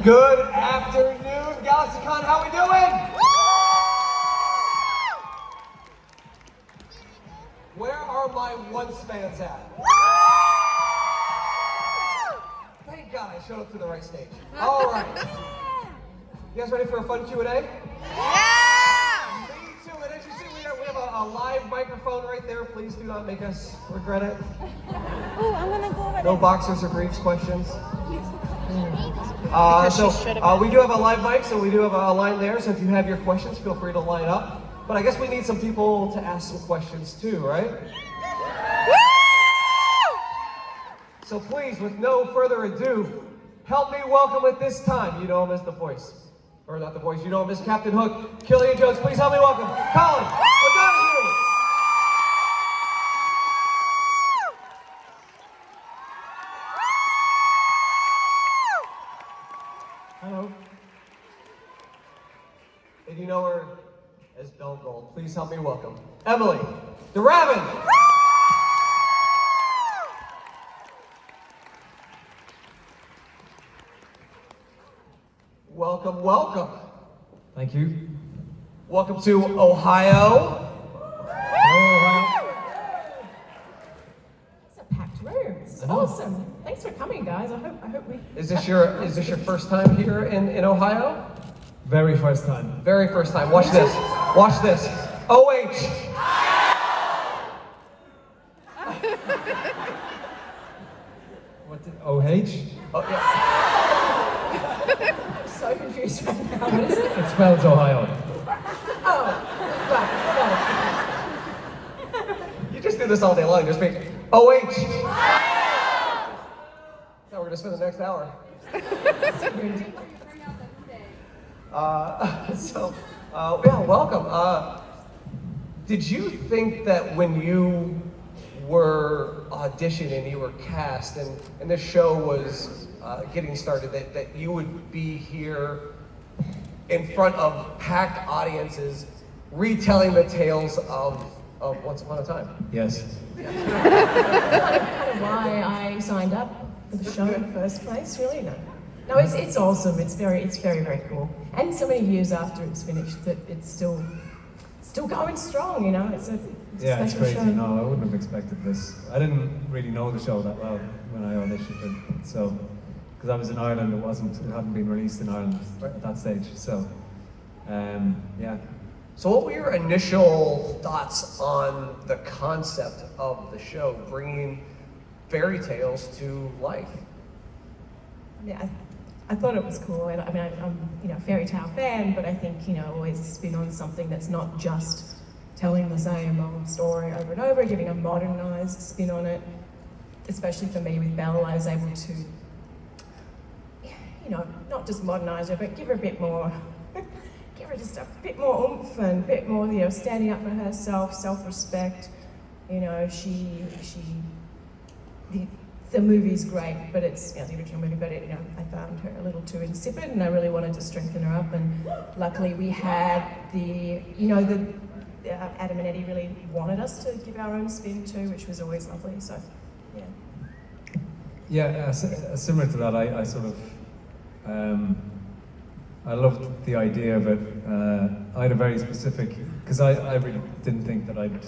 Good afternoon, GalaxyCon. How we doing? Where are my once fans at? Thank God I showed up to the right stage. All right. You guys ready for a fun Q&A? Yeah! Me too. And as you see, we have a live microphone right there. Please do not make us regret it. Oh, I'm gonna go over there. No boxers or briefs questions. We do have a live mic, so we do have a line there. So if you have your questions, feel free to line up. But I guess we need some people to ask some questions too, right? So please, with no further ado, help me welcome at this time. You know him as the voice. Or not the voice, you know him as Captain Hook. Killian Jones, please help me welcome Colin O'Donoghue. Hello. And you know her as Belle Gold. Please help me welcome Emilie, the Ravin. Welcome, welcome. Thank you. Welcome to Ohio. It's a packed room. This is awesome. Thanks for coming, guys. I hope we. Is this your first time here in Ohio? Very first time. Very first time. Watch this. Watch this. OH. What did OH? Oh, yeah. I'm so confused right now. What is it? It spells Ohio. Oh, right. You just do this all day long. Just make OH. Now we're gonna spend the next hour. Yeah, welcome. Did you think that when you were auditioning, you were cast, and this show was getting started, that you would be here in front of packed audiences, retelling the tales of Once Upon a Time? Yes. Kind of why I signed up for the show in the first place, really. No, it's awesome. It's very, very cool. And so many years after it's finished, that it's still going strong. You know, it's a It's special crazy. show. No, I wouldn't have expected this. I didn't really know the show that well when I auditioned for it. So, because I was in Ireland, it hadn't been released in Ireland at that stage. So, yeah. So what were your initial thoughts on the concept of the show, bringing fairy tales to life? Yeah, I thought it was cool. I'm a fairy tale fan, but I think always spin on something that's not just telling the same old story over and over, giving a modernized spin on it. Especially for me with Belle, I was able to, not just modernize her, but give her a bit more, give her just a bit more oomph and a bit more, standing up for herself, self-respect. The movie's great, but it's the original movie, but I found her a little too insipid, and I really wanted to strengthen her up. And luckily, we had Adam and Eddie really wanted us to give our own spin too, which was always lovely. So, yeah. Yeah, similar to that, I sort of, I loved the idea of it. I had a very specific, because I really didn't think that I'd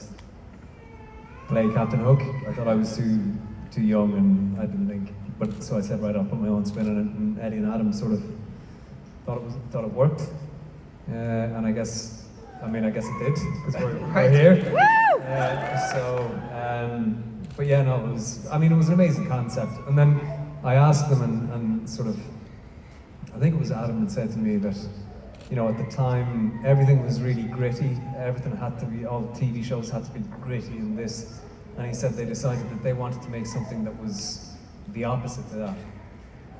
play Captain Hook. I thought I was too young, and I didn't think, but so I said, right, I'll put my own spin on it, and Eddie and Adam sort of thought it worked, and I guess it did, because we're here. But yeah, no, it was an amazing concept. And then I asked them, and sort of, I think it was Adam that said to me that, at the time, everything was really gritty. Everything had to be, all the TV shows had to be gritty and this. And he said they decided that they wanted to make something that was the opposite to that,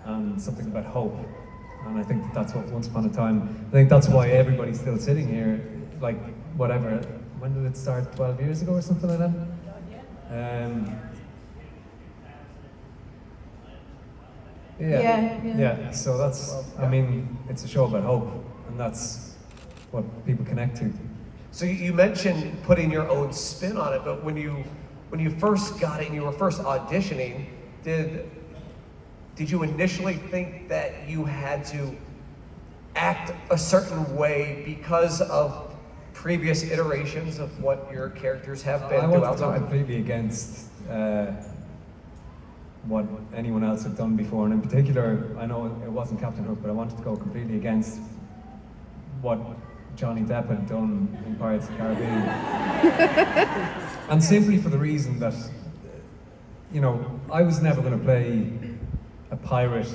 and something about hope. And I think that's what Once Upon a Time, I think that's why everybody's still sitting here, like, whatever, when did it start, 12 years ago or something like that? Yeah, so that's, it's a show about hope, and that's what people connect to. So you mentioned putting your own spin on it, but when you first got it and you were first auditioning, did did you initially think that you had to act a certain way because of previous iterations of what your characters have been I want throughout to go time? completely against what anyone else had done before, and in particular, I know it wasn't Captain Hook, but I wanted to go completely against what Johnny Depp had done in Pirates of the Caribbean. And simply for the reason that, you know, I was never going to play a pirate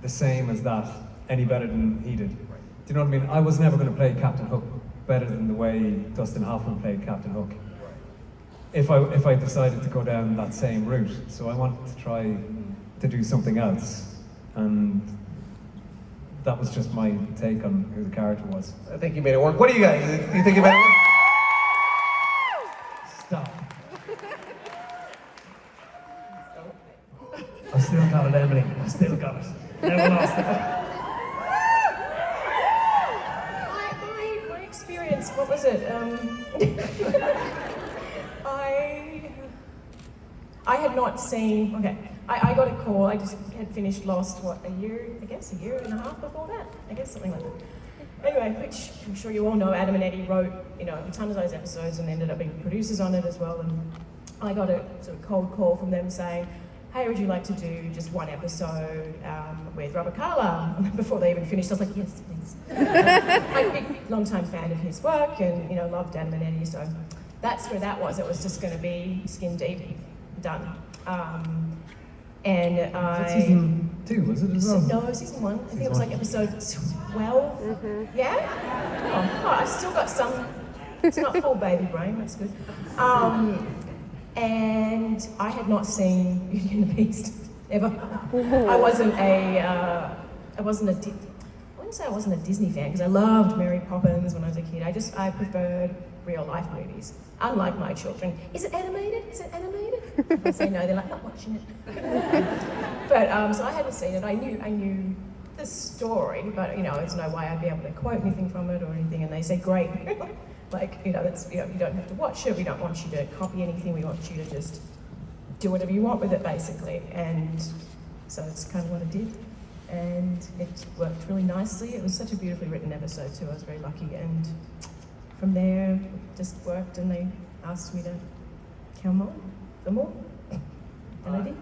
the same as that any better than he did. Do you know what I mean? I was never going to play Captain Hook better than the way Dustin Hoffman played Captain Hook. If I decided to go down that same route. So I wanted to try to do something else. And that was just my take on who the character was. I think you made it work. What do you guys? Do you think you made it work? Stop. I still got it, Emilie. I still got it. Never lost it. My experience, what was it? I had not seen, okay, I got a call, I just had finished Lost, what, a year and a half before that? I guess, something like that. Anyway, which I'm sure you all know, Adam and Eddie wrote, you know, a ton of those episodes and ended up being producers on it as well, and I got a sort of cold call from them saying, hey, would you like to do just one episode with Robert Carlyle? Before they even finished, I was like, yes, please. I'm a big, long-time fan of his work and, you know, loved Adam and Eddie, so that's where that was. It was just going to be skin deep, done. And Season 2, was it as well? No, season 1. I think it was like episode 12. Yeah? Oh, I've still got some. It's not full baby brain, that's good. And I had not seen Beauty and the Beast ever. I wasn't a I wouldn't say I wasn't a Disney fan because I loved Mary Poppins when I was a kid. I preferred real life movies. Unlike my children. Is it animated? Is it animated? I say no, they're like, not watching it. But so I hadn't seen it. I knew the story, but you know, there's no way I'd be able to quote anything from it or anything. And they say, great. Like, you know, that's, you know, you don't have to watch it. We don't want you to copy anything. We want you to just do whatever you want with it, basically. And so that's kind of what I did. And it worked really nicely. It was such a beautifully written episode too. I was very lucky. And from there, it just worked, and they asked me to come on for more. And I did.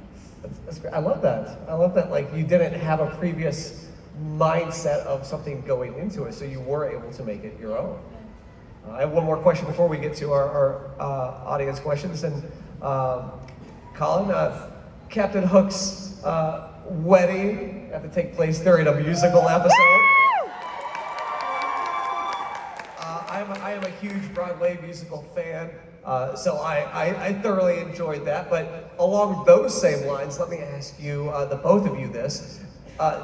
That's great. I love that. I love that, like, you didn't have a previous mindset of something going into it, so you were able to make it your own. I have one more question before we get to our audience questions. And Colin, Captain Hook's wedding had to take place during a musical episode. I am a huge Broadway musical fan, so I thoroughly enjoyed that. But along those same lines, let me ask you, the both of you, this: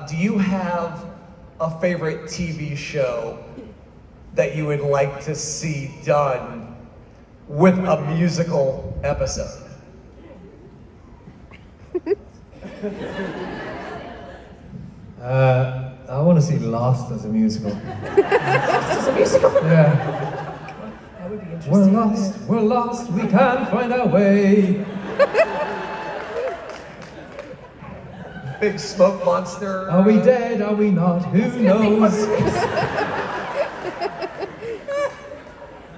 do you have a favorite TV show that you would like to see done with a musical episode? I want to see Lost as a musical. Lost as a musical? Yeah. That would be interesting. We're lost, we can't find our way. Big smoke monster. Are we dead, are we not? Who knows?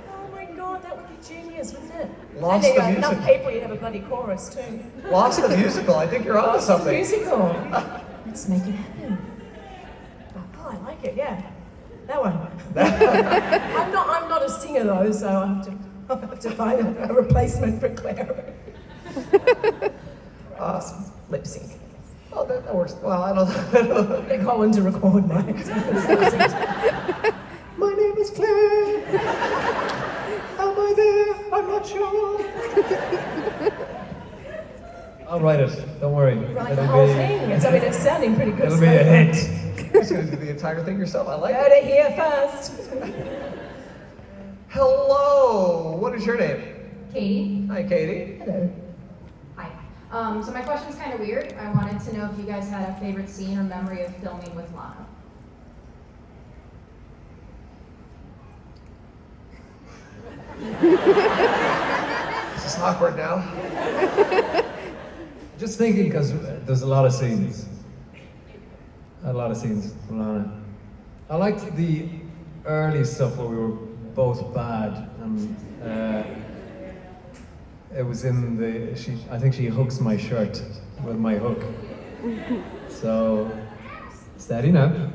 Oh my god, that would be genius, wouldn't it? Lost and the you got music. enough people, you'd have a bloody chorus too. Lost the musical. I think you're onto Lost the something. musical. Let's make it happen. Oh, I like it, yeah. That one. I'm not a singer though, so I'll have to find a replacement for Claire. Lip sync. Oh, that works. Well, I don't know. Get Colin to record mine. My name is Claire. Am I there? I'm not sure. I'll write it, don't worry. Write the whole thing. It's sounding pretty good. It'll be a hit. You're just gonna do the entire thing yourself. I like Heard it. it here first. Hello. What is your name? Katie. Hi, Katie. Hello. Hi. So my question's kind of weird. I wanted to know if you guys had a favorite scene or memory of filming with Lana. This is awkward now. Just thinking, because there's a lot of scenes. A lot of scenes with Lana. I liked the early stuff where we were both bad, and it was in the. I think she hooks my shirt with my hook. So steady now.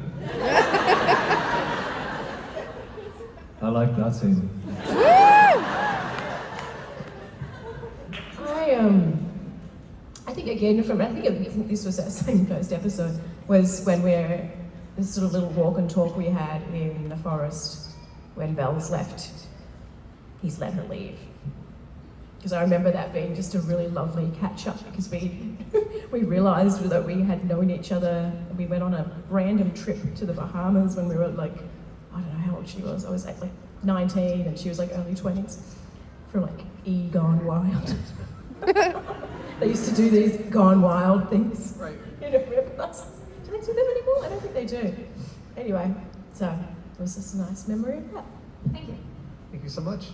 I like that scene. I think again I think this was that same first episode, was when we're this sort of little walk and talk we had in the forest when Belle's left. He's let her leave. Because I remember that being just a really lovely catch up, because we realised that we had known each other. We went on a random trip to the Bahamas when we were like, I don't know how old she was. I was like 19 and she was like early 20s, for like Gone Wild. They used to do these Gone Wild things. Right. You know, remember those? Do they do them anymore? I don't think they do. Anyway, so it was just a nice memory of that. Thank you. Thank you so much.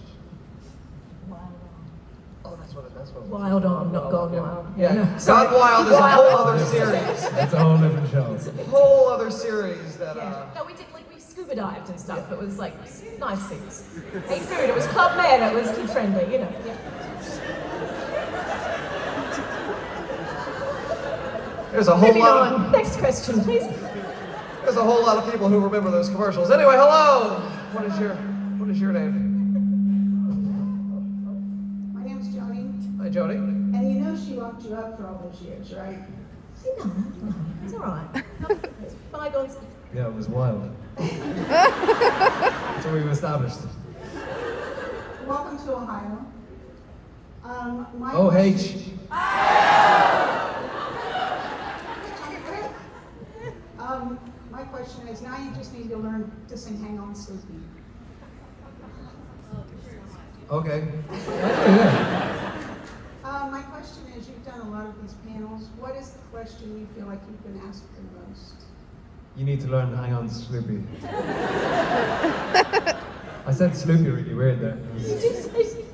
Oh, that's what it was. Wild On, not Gone Yeah. Wild. Yeah, No, Gone sorry. Wild is a whole other series. That's a whole different show. Whole other series that, No, we did, like, we scuba dived and stuff. It was like nice things. Ate food, it was Club Med, it was kid friendly, you know. Yeah. there's a whole Moving lot of, on. Next question, please. there's a whole lot of people who remember those commercials. Anyway, hello. What is your name? My name's Joni, Hi, Jody. and you know she locked you up for all those years, right? No, it's all right. Bygones. Yeah, it was wild. That's what we've established. Welcome to Ohio. My OH. My question is, now you just need to learn to sing Hang On Sleepy. Okay. Yeah. My question is, you've done a lot of these panels. What is the question you feel like you've been asked the most? You need to learn to hang on Sloopy. I said Sloopy really weird there.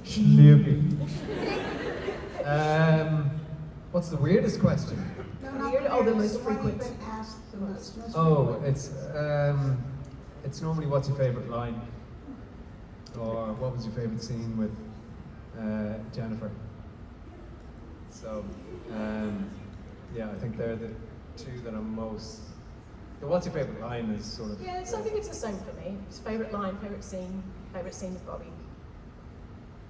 Sloopy. What's the weirdest question? No, not Weird, the oh, the weirdest, most one you've frequent. been asked the most. Oh, frequent. it's normally what's your favorite line, or what was your favorite scene with Jennifer. So, yeah, I think they're the two that I'm most. The what's your favorite line is sort of. Yeah, so I think it's the same for me. It's favourite line, favourite scene with Bobby.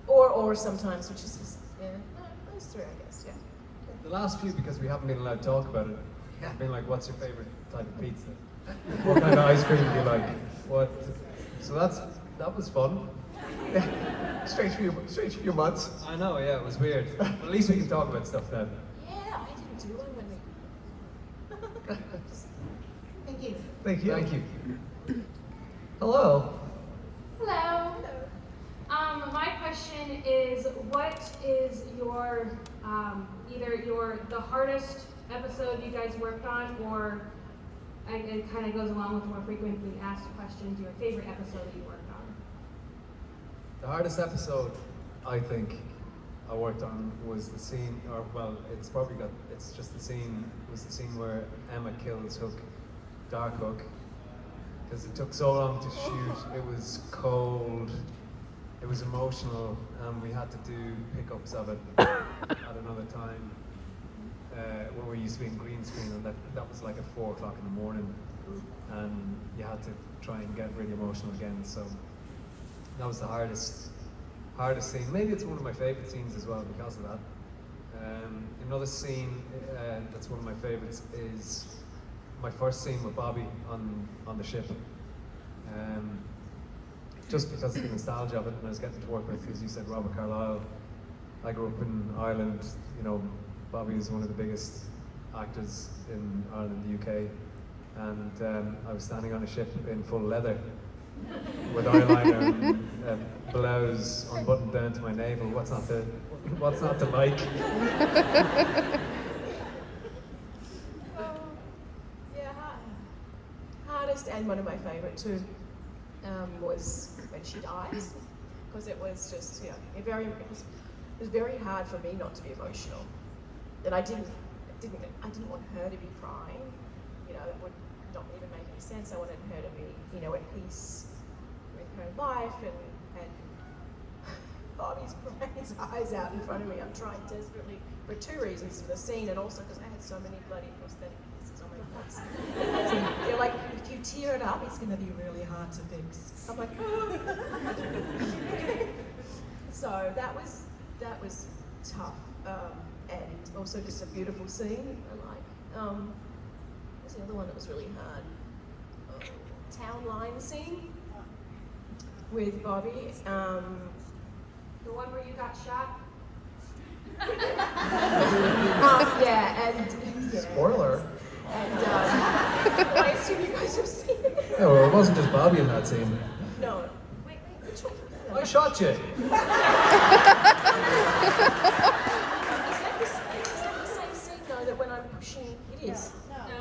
Or sometimes, which is just, yeah, no, those three, I guess, yeah. The last few, because we haven't been allowed to talk about it, have been like, what's your favorite type of pizza? What kind of ice cream do you like? What? So that was fun. Strange few months. I know, yeah, it was weird. But at least we can talk about stuff then. Yeah, I didn't do one when we... Thank you. Thank you. Thank you. Hello. Hello. My question is, what is your either the hardest episode you guys worked on, or and it kind of goes along with more frequently asked questions, your favorite episode that you worked on? The hardest episode, I think, I worked on was the scene, or well, it's just the scene, was the scene where Emma kills Hook, Dark Hook, because it took so long to shoot. It was cold, it was emotional, and we had to do pickups of it at another time, where we used to be in green screen, and that was like at 4 o'clock in the morning, and you had to try and get really emotional again. So that was the hardest scene. Maybe it's one of my favorite scenes as well because of that. Another scene that's one of my favorites is my first scene with Bobby on the ship. Just because of the nostalgia of it, and I was getting to work with, as you said, Robert Carlyle. I grew up in Ireland. You know, Bobby is one of the biggest actors in Ireland and the UK, and I was standing on a ship in full leather with eyeliner and blouse unbuttoned down to my navel. What's not to like? Yeah, hardest and one of my favourite too was when she dies, because it was just, you know, it was very hard for me not to be emotional. that I didn't want her to be crying. You know, that would not even make any sense. I wanted her to be, you know, at peace with her life, and Bobby's crying his eyes out in front of me. I'm trying desperately for two reasons: for the scene, and also because I had so many bloody prosthetic pieces on my face. So they're like, if you tear it up, it's going to be really hard to fix. I'm like, oh. So that was tough, and also just a beautiful scene. I like. What's the other one that was really hard? Town line scene with Bobby. The one where you got shot? Yeah, and yeah. Spoiler. And I assume you guys have seen it. Yeah, well, it wasn't just Bobby in that scene. No. Wait, which one? I shot you. Is that the same scene though that when I'm pushing it is?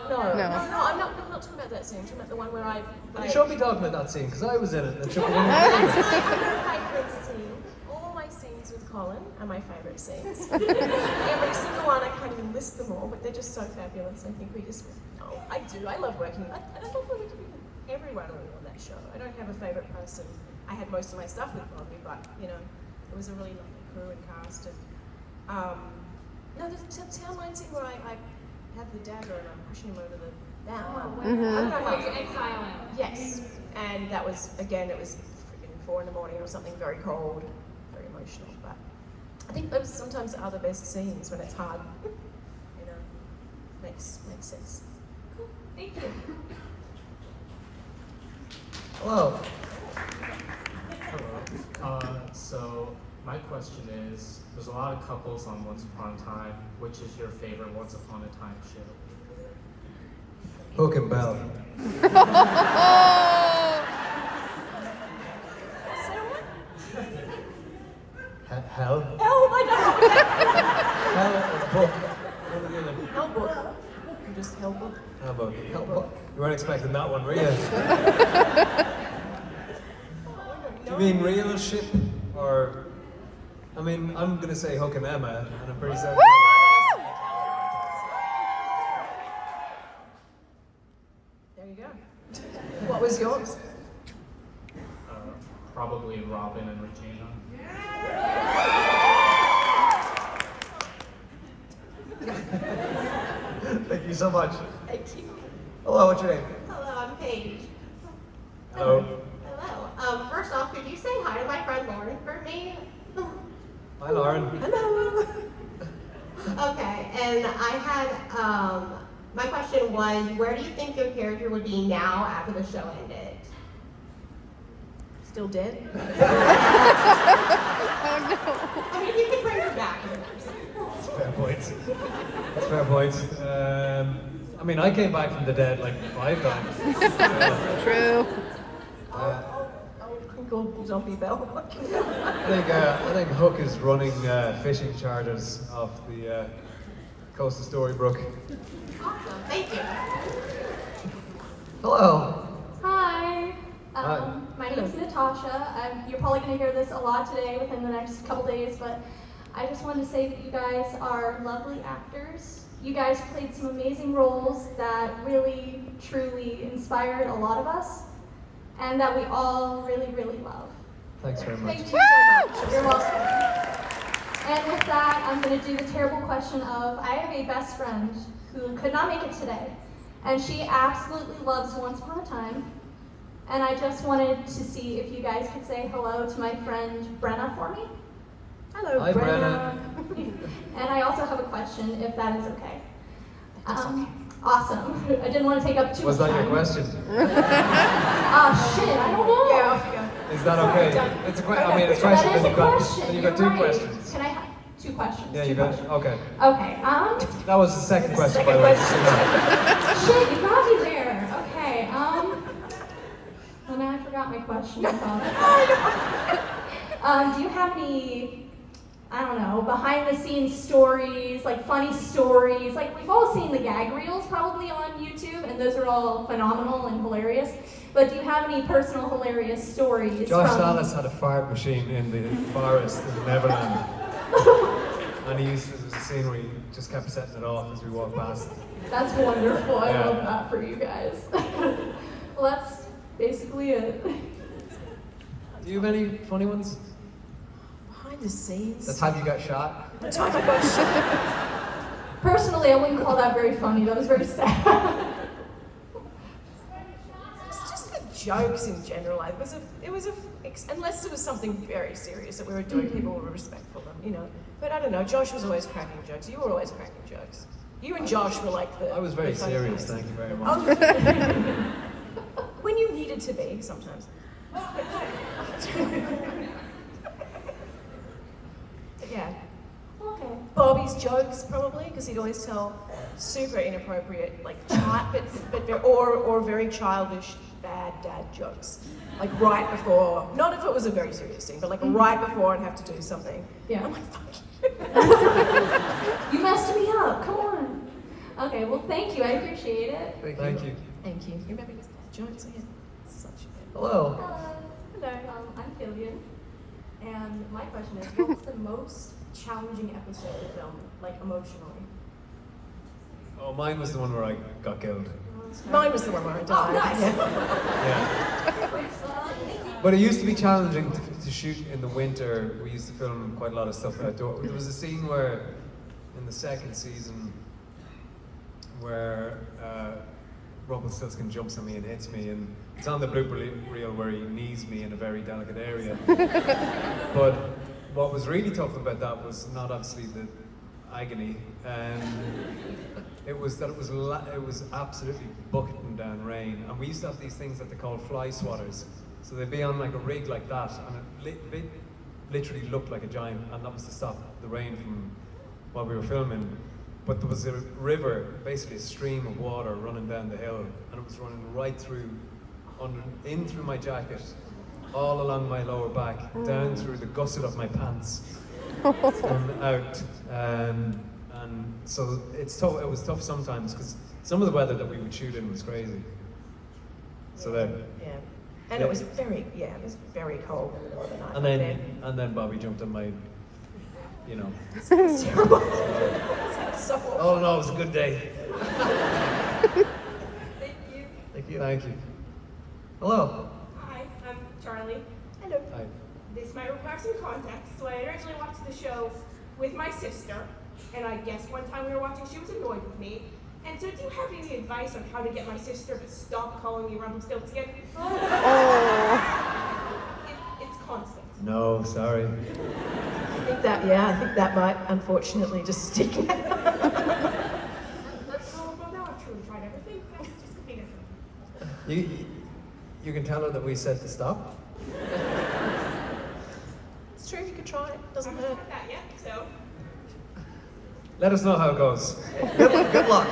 No, I'm not talking about that scene. I'm talking about the one where I You shouldn't be talking about that scene, because I was in it. It should be in it. my favourite scene. All my scenes with Colin are my favourite scenes. Every single one, I can't even list them all, but they're just so fabulous. I think we just, I do. I love working. I love working with everyone on that show. I don't have a favourite person. I had most of my stuff with Bobby, but you know, it was a really lovely crew and cast. And no, the town line scene where I have the dagger and I'm pushing him over that one. I don't know how You exile him. Yes, and that was, again, it was freaking 4 a.m. or something, very cold, very emotional, but I think those sometimes are the best scenes when it's hard, you know, makes sense. Cool. Thank you. Hello. Hello. So my question is, there's a lot of couples on Once Upon a Time. Which is your favorite Once Upon a Time show? Hook and Bell. Hell? Oh my God! Hell or Book? What were the other? Hellbook. You just Hellbook. Hell Book. Hell Book. You weren't expecting that one, were you? Do you mean real ship, or? I mean, I'm gonna say Hook and Emma, and I'm pretty certain. There you go. What was yours? Probably Ravin and Regina. Thank you so much. Thank you. Hello, what's your name? Hello, I'm Paige. Hello. Hello. First off, could you say hi to my friend Lauren for me? Hi, Lauren. Hello. Okay, and I had, my question was, where do you think your character would be now after the show ended? Still dead? I mean, you can bring her back. That's a fair point. That's a fair point. I mean, I came back from the dead like 5 times. True. Crinkle zombie bell. I think Hook is running fishing charters off the coast of Storybrooke. Awesome, thank you. Hello. Hi. Hi. My name is Natasha. You're probably going to hear this a lot today within the next couple days, but I just wanted to say that you guys are lovely actors. You guys played some amazing roles that really, truly inspired a lot of us, and that we all really, really love. Thanks very much. Thank you so much. You're welcome. And with that, I'm going to do the terrible question of, I have a best friend who could not make it today, and she absolutely loves Once Upon a Time. And I just wanted to see if you guys could say hello to my friend Brenna for me. Hello, Hi, Brenna. And I also have a question, if that is okay. That's okay. Awesome. I didn't want to take up too Was much that time. your question? Shit, I don't know. Yeah, off you go. Is that okay? It's a question. I mean, it's a question. That is Then a you've got, question. then you've got You're 2 right. questions. Can I have 2 questions? Yeah, Two you got. questions. Okay. Okay. That was the second question, Second by the way. question. Shit, you got me there. Okay. Well, now I forgot my question. Do you have any, I don't know, behind the scenes stories, like funny stories? Like, we've all seen the gag reels probably on YouTube, and those are all phenomenal and hilarious. But do you have any personal hilarious stories? Josh from... Dallas had a fart machine in the forest in Neverland. And he used to scene where he just kept setting it off as we walked past. That's wonderful. I Yeah. love that for you guys. Well, that's basically it. Do you have any funny ones? Behind the scenes. The time you got shot? The time I got shot. Personally, I wouldn't call that very funny. That was very sad. It's just the jokes in general. Unless it was something very serious that we were doing, people were respectful of, you know. But I don't know, Josh was always cracking jokes. You were always cracking jokes. You and Josh were like the... I was very the funny serious, guys. thank you very much. When you needed to be, sometimes. Yeah. Okay. Bobby's jokes, probably, because he'd always tell super inappropriate, like, or very childish, bad dad jokes. Like right before, not if it was a very serious thing, but like right before I'd have to do something. Yeah. I'm like, fuck you. You messed me up. Come on. Okay. Well, thank you. I appreciate it. Thank you. Thank you. You remember his jokes again? Such a Hello. Hello. I'm Killian, and my question is, what was the most challenging episode to film, like emotionally? Oh, mine was the one where I got killed. Mine was the one where I died. Oh, nice. Yeah. But it used to be challenging to shoot in the winter. We used to film quite a lot of stuff outdoors. There was a scene where, in the second season, where Rumpelstiltskin jumps on me and hits me, and it's on the blooper reel where he knees me in a very delicate area. But what was really tough about that was not obviously the agony. It was that it was absolutely bucketing down rain, and we used to have these things that they call fly swatters. So they'd be on like a rig like that, and it literally looked like a giant, and that was to stop the rain from while we were filming. But there was a river, basically a stream of water running down the hill, and it was running right through, in through my jacket, all along my lower back, down through the gusset of my pants, and out. And so it's tough. It was tough sometimes because some of the weather that we would shoot in was crazy. So then, Yeah. And it was very cold in the middle of the night. and then Bobby jumped on my, you know. It's terrible. So awful. Oh no, it was a good day. Thank you. Thank you. Thank you. Hello. Hi, I'm Charlie. Hello. Hi. This might require some context. So I originally watched the show with my sister, and I guess one time we were watching, she was annoyed with me. And so do you have any advice on how to get my sister to stop calling me Rumpelstiltskin? It's constant. No, sorry. I think that might unfortunately just stick out. Well, now I've truly tried everything. That's just be different. You can tell her that we said to stop. It's true, you could try it. I Doesn't haven't hurt. had that yet, so. Let us know how it goes. Good luck.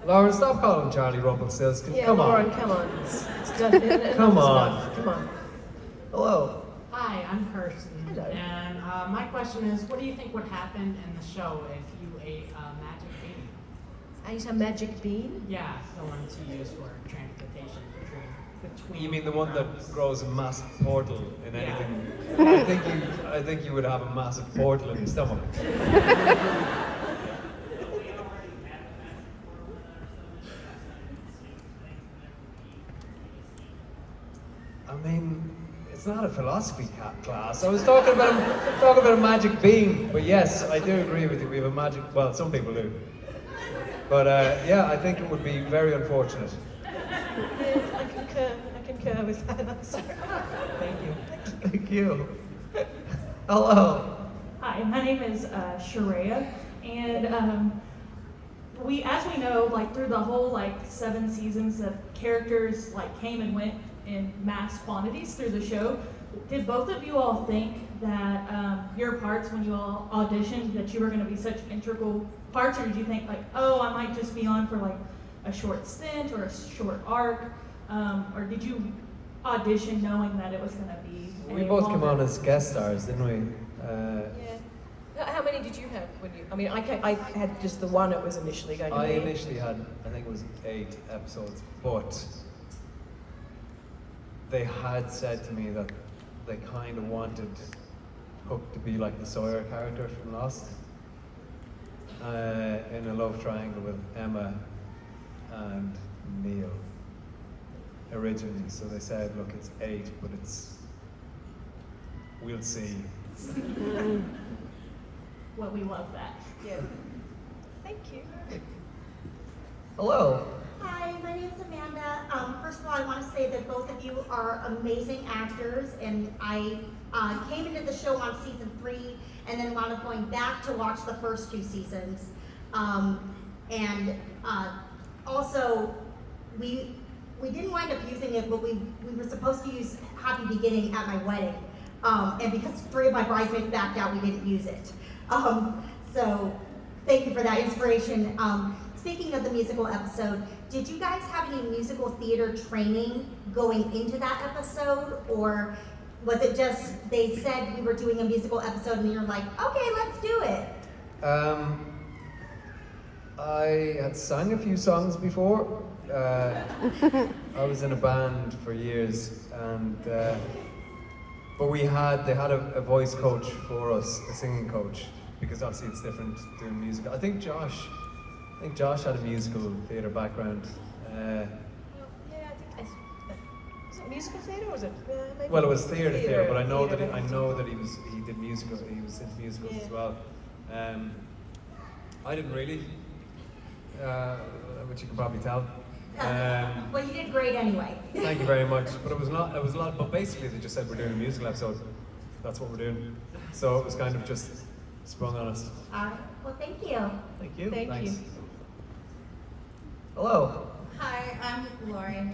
Lauren, stop calling Charlie Rumpelstiltskin. Yeah, Come Lauren, on. come on. It's done. Enough Come is on. enough. Come on. Hello. Hi, I'm Kirsten. Hello. And my question is, what do you think would happen in the show if you ate a magic bean? Ate a magic bean? Yeah, the one to use for transportation between You mean the one that realms. grows a massive portal in Yeah. anything? I think you would have a massive portal in your stomach. I mean, it's not a philosophy class. I was talking about a magic bean, but yes, I do agree with you. We have a magic. Well, some people do. But yeah, I think it would be very unfortunate. Yeah, I concur with that answer. Thank you. Thank you. Hello. Hi, my name is Sharia, and as we know, like through the whole 7 seasons, the characters came and went in mass quantities through the show. Did both of you all think that your parts when you all auditioned that you were going to be such integral parts, or did you think oh, I might just be on for a short stint or a short arc, or did you audition knowing that it was going to be? We both came on as guest stars, didn't we? Yeah. How many did you have when you? I mean, I had just the one it was initially going to I be. initially had, I think it was 8 episodes, but they had said to me that they kind of wanted Hook to be like the Sawyer character from Lost, in a love triangle with Emma and Neil originally. So they said, look, it's 8, but we'll see. Well, we love that. Yeah. Thank you. Hello. Hi, my name is Amanda. First of all, I want to say that both of you are amazing actors, and I came into the show on season 3 and then wound up going back to watch the first 2 seasons. Also, we didn't wind up using it, but we were supposed to use Happy Beginning at my wedding. And because 3 of my bridesmaids backed out, we didn't use it. So thank you for that inspiration. Speaking of the musical episode, did you guys have any musical theater training going into that episode? Or was it just they said we were doing a musical episode and you're like, okay, let's do it? I had sung a few songs before. I was in a band for years, and but they had a voice coach for us, a singing coach, because obviously it's different doing music. I think Josh had a musical theatre background. Yeah, I think was it musical theatre or was it? Maybe Well, it was theatre, but I know theatre, that he did musicals. He was into musicals as well. I didn't really, which you can probably tell. Well, you did great anyway. Thank you very much. But it was a lot. But basically, they just said we're doing a musical episode. That's what we're doing. So it was kind of just sprung on us. All right. Well, thank you. Thank you. Thank Thanks. you. Hello. Hi, I'm Lauren.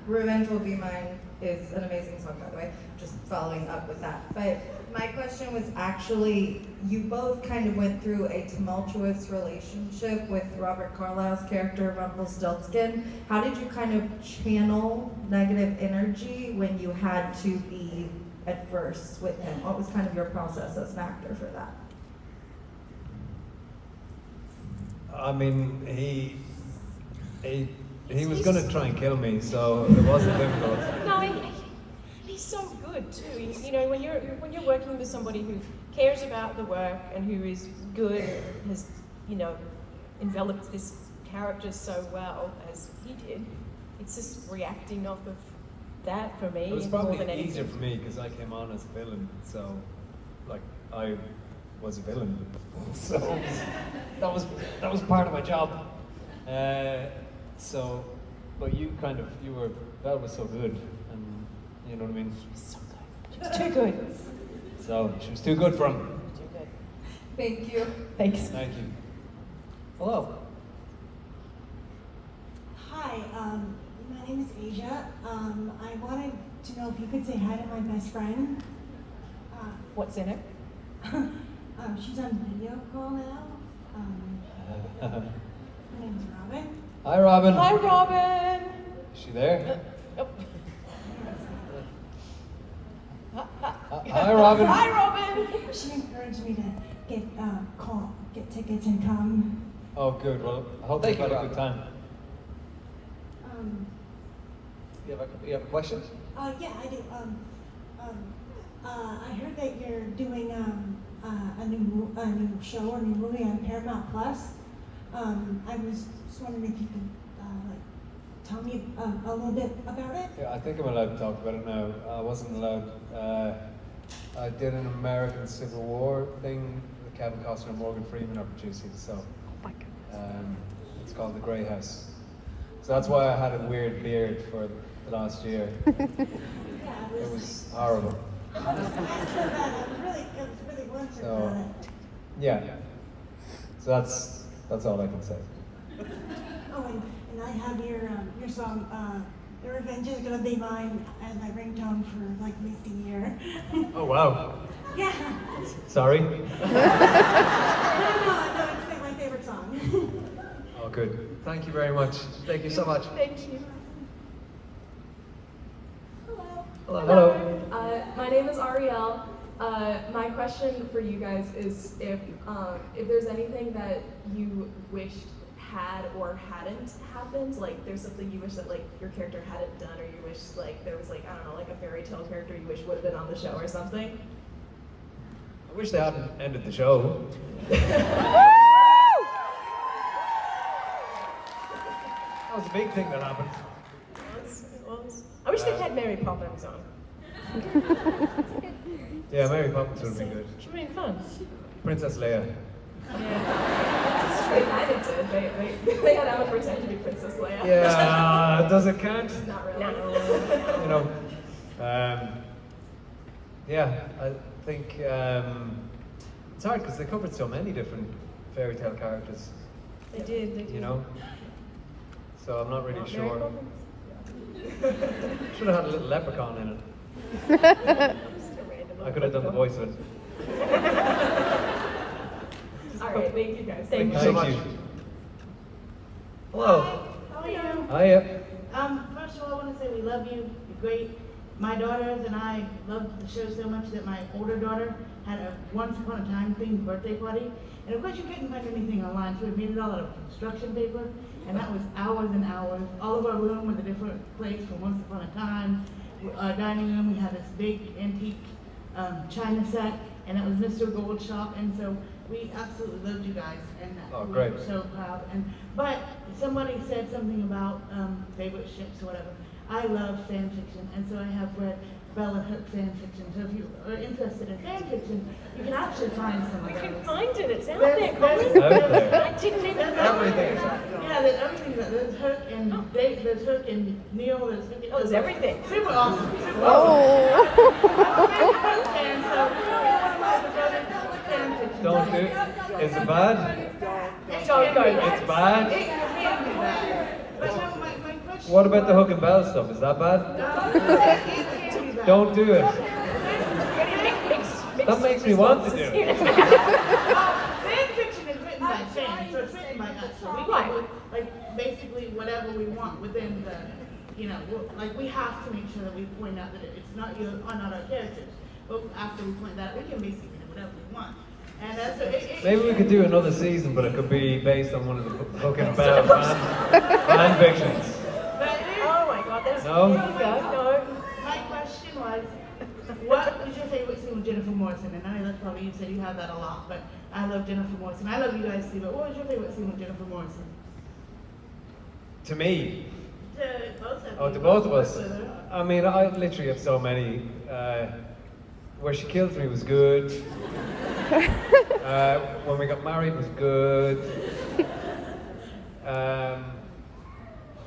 Revenge Will Be Mine is an amazing song, by the way, just following up with that. But my question was actually, you both kind of went through a tumultuous relationship with Robert Carlyle's character, Rumpelstiltskin. How did you kind of channel negative energy when you had to be adverse with him? What was kind of your process as an actor for that? I mean, he was going to try and kill me, so it wasn't difficult. No, he's so good too. You know, when you're working with somebody who cares about the work and who is good, has enveloped this character so well as he did. It's just reacting off of that for me. It was more probably than anything. easier for me because I came on as a villain, so like I was a villain, so that was part of my job. But that was so good, and you know what I mean? So good. She was too good. So she was too good for him. Too good. Thank you. Thanks. Thank you. Hello. Hi, my name is Asia. I wanted to know if you could say hi to my best friend. What's in it? She's on video call now. Her name is Ravin. Hi, Robin. Hi, Robin. Is she there? Hi, Robin. Hi, Robin. She encouraged me to get tickets and come. Oh, good. Well, I hope you had a good time. You have a question? Yeah, I do. I heard that you're doing a new show or new movie on Paramount Plus. I was just wondering if you could tell me a little bit about it. Yeah, I think I'm allowed to talk about it now. I wasn't allowed. I did an American Civil War thing with Kevin Costner and Morgan Freeman are producing, so it's called The Grey House. So that's why I had a weird beard for the last year. It was horrible. I was really wondering So, about it. yeah. So that's all I can say. Oh, and I have your song, "The Revenge Is Gonna Be Mine" as my ringtone for like at least a year. Oh wow. Yeah. Sorry. No, it's my favorite song. Oh, good. Thank you very much. Thank you so much. Thank you. Hello. My name is Ariel. My question for you guys is if there's anything that you wished had or hadn't happened? Like, there's something you wish that like your character hadn't done, or you wish like there was like, I don't know, like a fairy tale character you wish would have been on the show or something? I wish they hadn't ended the show. That was a big thing that happened. I wish they had Mary Poppins on. Yeah, Mary Poppins would have been good. It would have been fun. Princess Leia. They kind of did. They had Emma pretend to be Princess Leia. Yeah, does it count? Not really. You know, yeah, I think it's hard because they covered so many different fairy tale characters. They did. You know, so I'm not really Not sure. Mary Poppins? Should have had a little leprechaun in it. I could have done the voice of it. All right, thank you guys. Thank you so much. Hello. How are you? Hiya. First of all, I want to say we love you. You're great. My daughters and I loved the show so much that my older daughter had a once upon a time themed birthday party. And of course you couldn't find anything online, so we made it all out of construction paper. And that was hours and hours. All of our room was a different place from once upon a time. Our dining room, we had this big antique china set, and it was Mr. Gold Shop. And so we absolutely loved you guys, and we great. were so proud. But somebody said something about favorite ships or whatever. I love fan fiction, and so I have read Bella Hook fan fiction. So if you are interested in fan fiction, you can actually find some of those. You can find it. It's out There's- there, there's- Colin. Out there. I didn't even know. Everything is out Yeah, there's everything. There's Hook and Dave, there's Hook and Neil, there's Hook and... Oh, there's everything. Super awesome. Super Oh. And so, fan fiction. Don't do it. Is it bad? Don't go. It's bad. It can be bad. But no, my question What about the hook and bell stuff? Is that bad? Don't do it. That makes me want to do it. Fan fiction is written by fans, so it's written by us. So we can do, like, basically whatever we want within the, like, we have to make sure that we point out that it's not not our characters. But after we point that out, we can basically do whatever we want. And that's Maybe we could do another season, but it could be based on one of the hook and bell fan fictions. Oh my God, that's No? there you go. No. My question was, what was your favorite scene with Jennifer Morrison? And I know that's probably you said you have that a lot, but I love Jennifer Morrison. I love you guys too, but what was your favorite scene with Jennifer Morrison? To me, To both of you. oh, to both of us. With her. I mean, I literally have so many. Where she kills me was good. When we got married was good.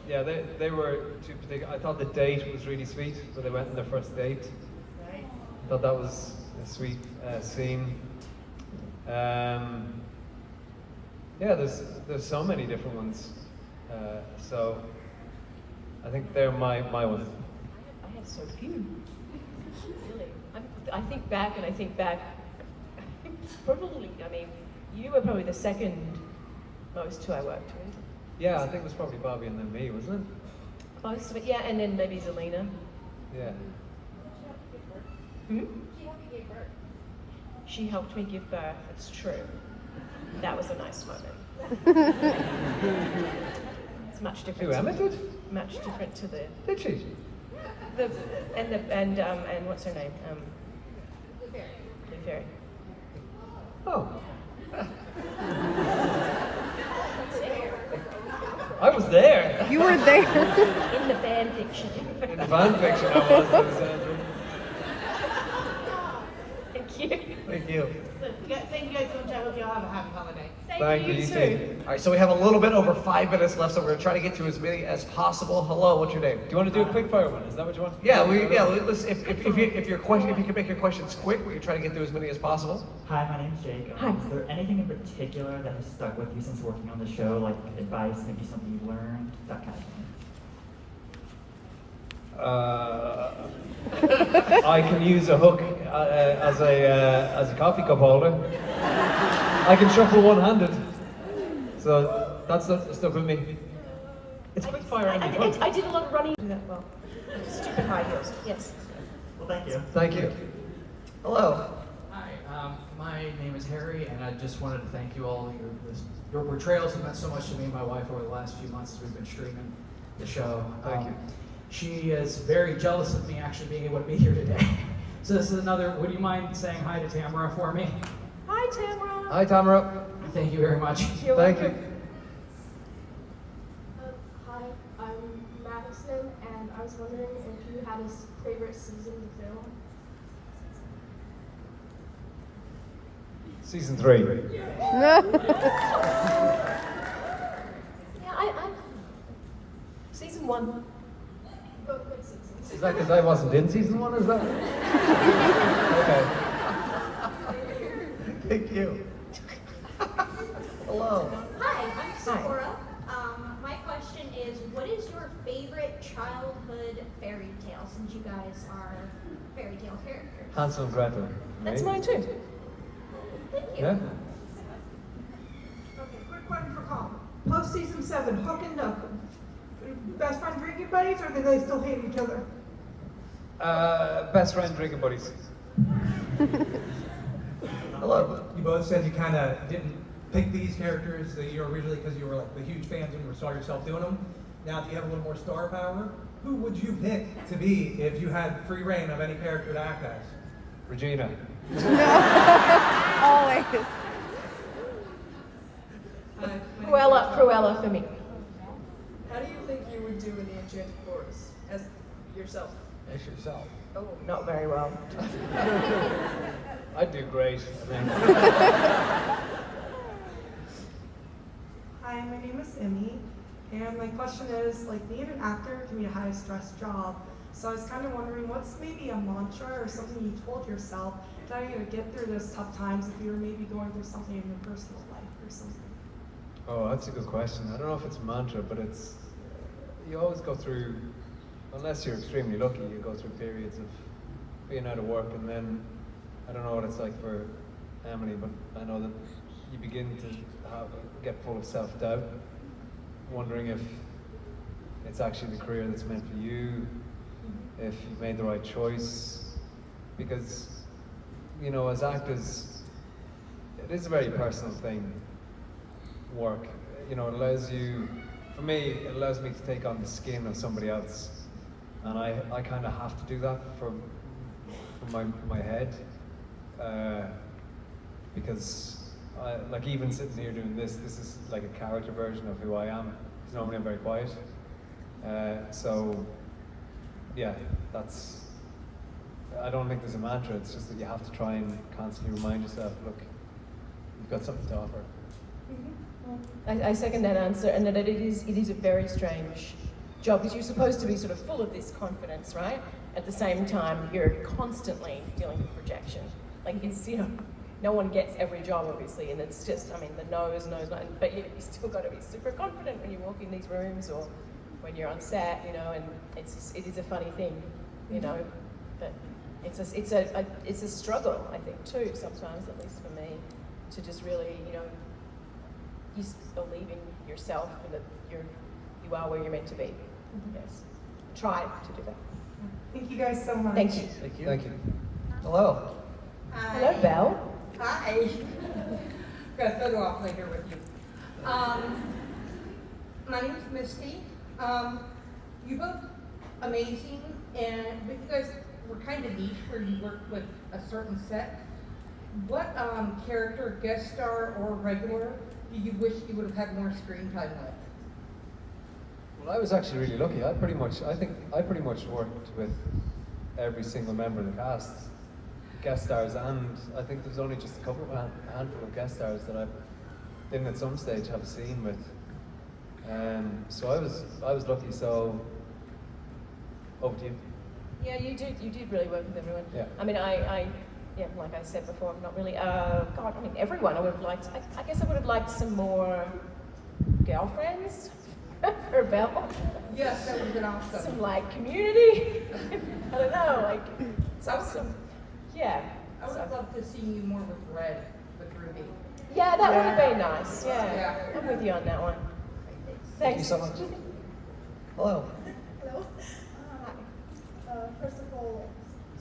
Yeah, they were two particular. I thought the date was really sweet, so they went on their first date. Right. I thought that was a sweet scene. Yeah, there's so many different ones. So I think they're my ones. I have so few. Really. I think back. Probably, I mean, you were probably the second most who I worked with. Yeah, I think it was probably Bobby and then me, wasn't it? Most of it, yeah, and then maybe Zelina. Yeah. She helped me give birth, it's true. That was a nice moment. It's much different. Who, Emma did? Much different to the Did she? and what's her name? Blue Fairy. Oh. I was there. You were there. In the fan fiction. In the fan fiction, I was. Thank you. Thank you. Thank you guys so much. I hope you all have a happy holiday. Thank you, you too. All right, so we have a little bit over 5 minutes left, so we're gonna try to get to as many as possible. Hello, what's your name? Do you want to do a quick fire one? Is that what you want? Yeah, let's, if you can make your questions quick, we can try to get through as many as possible. Hi, my name's Jake. Hi. Is there anything in particular that has stuck with you since working on the show, like advice, maybe something you learned, that kind of thing? I can use a hook as a coffee cup holder. I can shuffle one-handed, so that's stuck with me. It's quick fire and I did a lot of running. Do that well. Stupid high heels. Yes. Well, thank you. Thank you. Hello. Hi, My name is Harry, and I just wanted to thank you all. Your portrayals have meant so much to me and my wife over the last few months as we've been streaming the show. Thank you. She is very jealous of me actually being able to be here today. So this is another, would you mind saying hi to Tamara for me? Hi, Tamara. Hi, Tamara. Thank you very much. You're Thank welcome. Hi, I'm Madison, and I was wondering if you had a favorite season to film. Season 3. Yeah, I season 1. Both good seasons. Is that because I wasn't in season 1? Is that? Okay. Thank you. Hello. Hi, I'm Sephora. My question is, what is your favorite childhood fairy tale, since you guys are fairy tale characters? Hansel and Gretel. That's Right? mine too. Thank you. Yeah. Okay, quick one for Colin. Post season 7, Hook and Nook. Best friend drinking buddies, or do they still hate each other? Best friend drinking buddies. Hello. You both said you kind of didn't pick these characters that you originally because you were like the huge fans and you saw yourself doing them. Now, if you have a little more star power, who would you pick to be if you had free reign of any character to act as? Regina. Always. Cruella for me. How do you think you would do in the Enchanted Forest as yourself? As yourself. Oh, not very well. I'd do great, I think. Hi, my name is Emilie, and my question is, like, being an actor can be a high-stress job. So I was kind of wondering, what's maybe a mantra or something you told yourself to how you get through those tough times if you were maybe going through something in your personal life or something? Oh, that's a good question. I don't know if it's a mantra, but it's, you always go through, unless you're extremely lucky, you go through periods of being out of work, and then, I don't know what it's like for Emilie, but I know that you begin to get full of self-doubt, wondering if it's actually the career that's meant for you, if you've made the right choice, because, you know, as actors, it is a very personal thing, work. You know, it allows you, for me, it allows me to take on the skin of somebody else, and I kind of have to do that for my head, because like even sitting here doing this is like a character version of who I am, because normally I'm very quiet. So yeah, that's, I don't think there's a mantra, it's just that you have to try and constantly remind yourself, look, you've got something to offer. I second that answer, and that it is a very strange job, because you're supposed to be sort of full of this confidence, right? At the same time, you're constantly dealing with projection. Like, it's, you know, no one gets every job, obviously, and it's just, I mean, the no's, but you still got to be super confident when you walk in these rooms or when you're on set, you know, and it is a funny thing, you know, but it's a struggle, I think, too, sometimes, at least for me, to just really, you know, you believe in yourself and that you are where you're meant to be. Yes. Try to do that. Thank you guys so much. Thank you. Thank you. Thank you. Hello. Hi. Hello, Belle. Hi. Got a photo op later with you. My name is Misty. You're both amazing, and but you guys were kind of niche where you worked with a certain set. What character, guest star, or regular do you wish you would have had more screen time with? Well, I was actually really lucky. I pretty much worked with every single member of the cast, guest stars, and I think there's only just a handful of guest stars that I didn't at some stage have a scene with. So I was lucky. So over to you. Yeah, you did really work with everyone. Yeah. I mean, yeah, like I said before, I'm not really, God, I mean, everyone. I would have liked, I guess I would have liked some more girlfriends for Belle. Yes, that would have been awesome. Some, like, community. I don't know, like, some, yeah. I would have loved to see you more with Red, with Ruby. Yeah, that would have been nice, yeah. Yeah. I'm with you on that one. Thank you so much. Hello. Hello. First of all,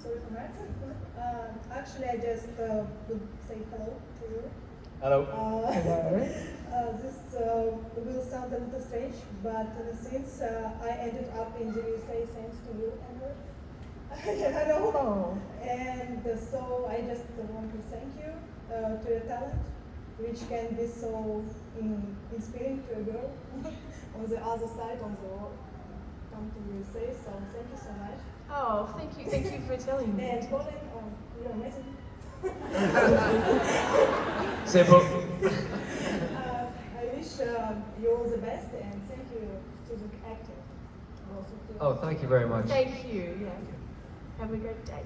sorry for that. Actually, I just would say hello to you. Hello. This will sound a little strange, but since I ended up in the USA thanks to you, Emilie, I know. And so I just want to thank you to your talent, which can be so inspiring to a girl on the other side, on the world, come to USA. So thank you so much. Oh, thank you for telling me. And Colin, you're amazing. Simple. I wish you all the best and thank you to the actor. Also to Oh, thank you very much. Thank you. Yeah. Have a great day.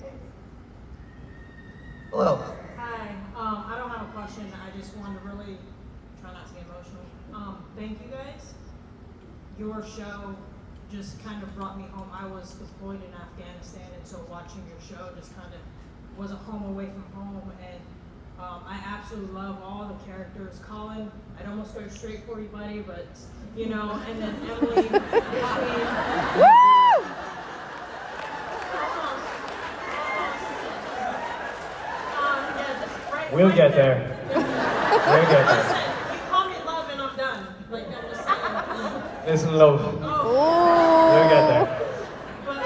Hello. Hi, I don't have a question. I just wanted to really try not to get emotional. Thank you guys. Your show just kind of brought me home. I was deployed in Afghanistan, and so watching your show just kind of was a home away from home. And I absolutely love all the characters. Colin, I'd almost go straight for you, buddy, but you know, and then Emilie. We'll get there. We'll get there. You call me love and I'm done. Like, I'm just saying. Listen, love. We'll get there. But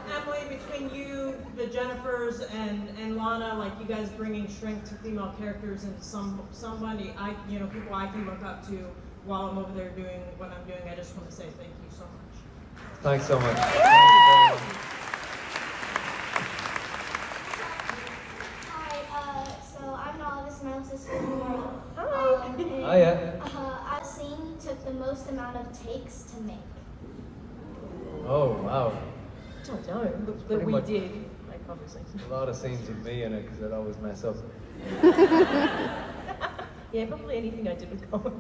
Emilie, between you, the Jennifers, and Lana, like you guys bringing strength to female characters and somebody people I can look up to while I'm over there doing what I'm doing, I just want to say thank you so much. Thanks so much. So I'm Nala, this is my sister Laura. Our scene took the most amount of takes to make. Oh, wow. I don't know, that pretty we much did, like obviously. A lot of scenes with me in it because I'd always mess up. Yeah, probably anything I did with Colin.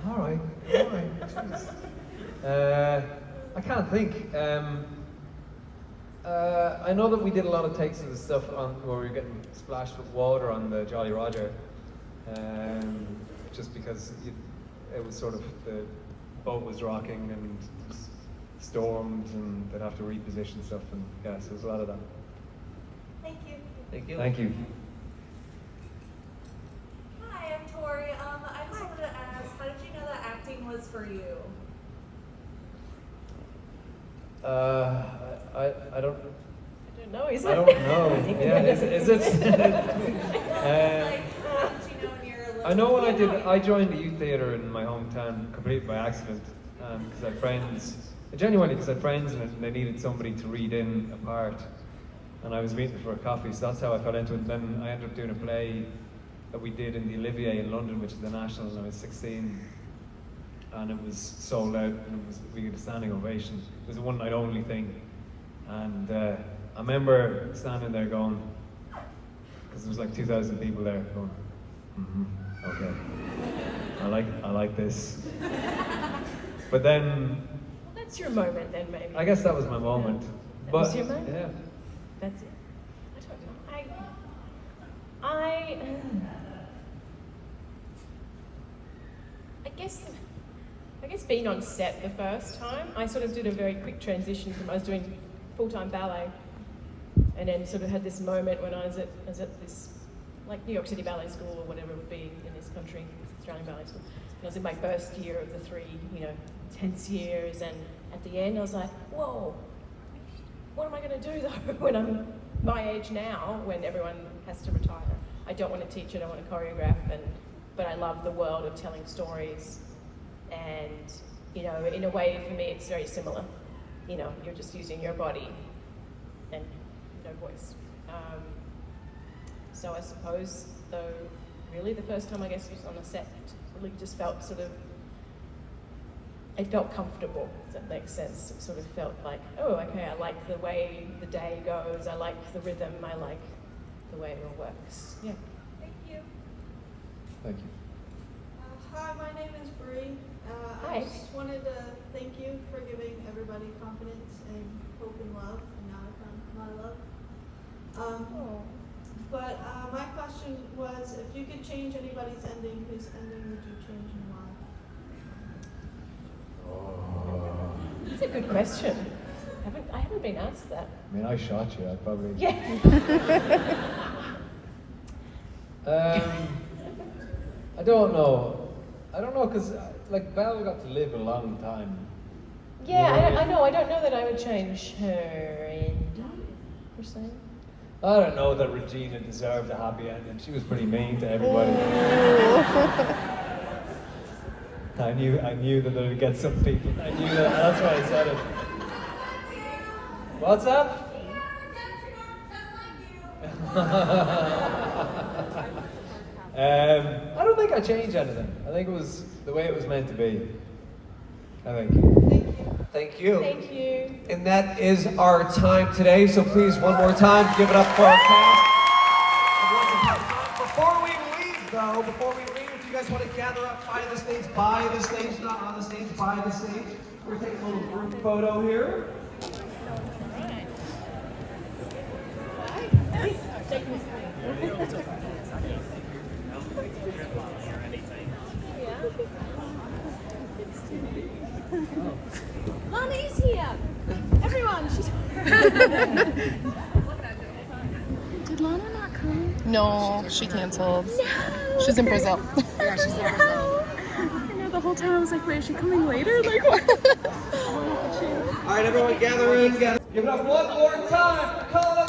All right. Jeez. I can't think. I know that we did a lot of takes of the stuff on where we were getting splashed with water on the Jolly Roger, just because it was sort of the boat was rocking and it was stormed and they'd have to reposition stuff, and yeah, so there's a lot of that. Thank you. Thank you. Thank you. Hi, I'm Tori. I just wanted to ask, how did you know that acting was for you? I don't know. Is it? I don't know. Yeah, is it? I know when I joined the youth theatre in my hometown completely by accident, because I had friends, genuinely because I had friends in it and they needed somebody to read in a part, and I was meeting for a coffee, so that's how I fell into it. And then I ended up doing a play that we did in the Olivier in London, which is the National, and I was 16. And it was sold out, and we got a standing ovation. It was a one night only thing. And I remember standing there going, because there was like 2,000 people there, going, okay, I like this. But then, Well, that's your moment then, maybe. I guess that was my moment. That But was your moment? yeah, That's it. I don't know. I guess being on set the first time, I sort of did a very quick transition from I was doing full-time ballet, and then sort of had this moment when I was at this, like New York City Ballet School or whatever it would be in this country, Australian Ballet School. And I was in my first year of the 3, tense years, and at the end I was like, whoa, what am I going to do though when I'm my age now, when everyone has to retire? I don't want to teach, I don't want to choreograph, but I love the world of telling stories. And, in a way for me it's very similar. You're just using your body and no voice. So I suppose, though, really the first time I guess was on a set, really just felt it felt comfortable, if that makes sense. It sort of felt like, oh, okay, I like the way the day goes, I like the rhythm, I like the way it all works. Yeah. Thank you. thank you. Hi, my name is Bree. Hi. I just wanted to thank you for giving everybody confidence and hope and love, and now I found my love. But my question was, if you could change anybody's ending, whose ending would you change and why? That's a good question. I haven't haven't been asked that. I mean, I shot you. I probably. Yeah. I don't know. I don't know because like Belle got to live a long time. Yeah, I know. I don't know that I would change her ending, per se. I don't know that Regina deserved a happy ending. She was pretty mean to everybody. I knew that it would get some people. I knew that. That's why I said it. What's up? I don't think I changed anything. I think it was the way it was meant to be. I think. Thank you. Thank you. And that is our time today, so please, one more time, give it up for our cast. Before we leave, if you guys want to gather up by the stage, not on the stage, by the stage, we're going to take a little group photo here. Mommy's here! Everyone, she's Did Lana not come? No, she canceled. No! She's in Brazil. Yeah, she's in Brazil. I know the whole time I was like, wait, is she coming later? Like, what? All right, everyone, gather in. Give it up one more time for Colin.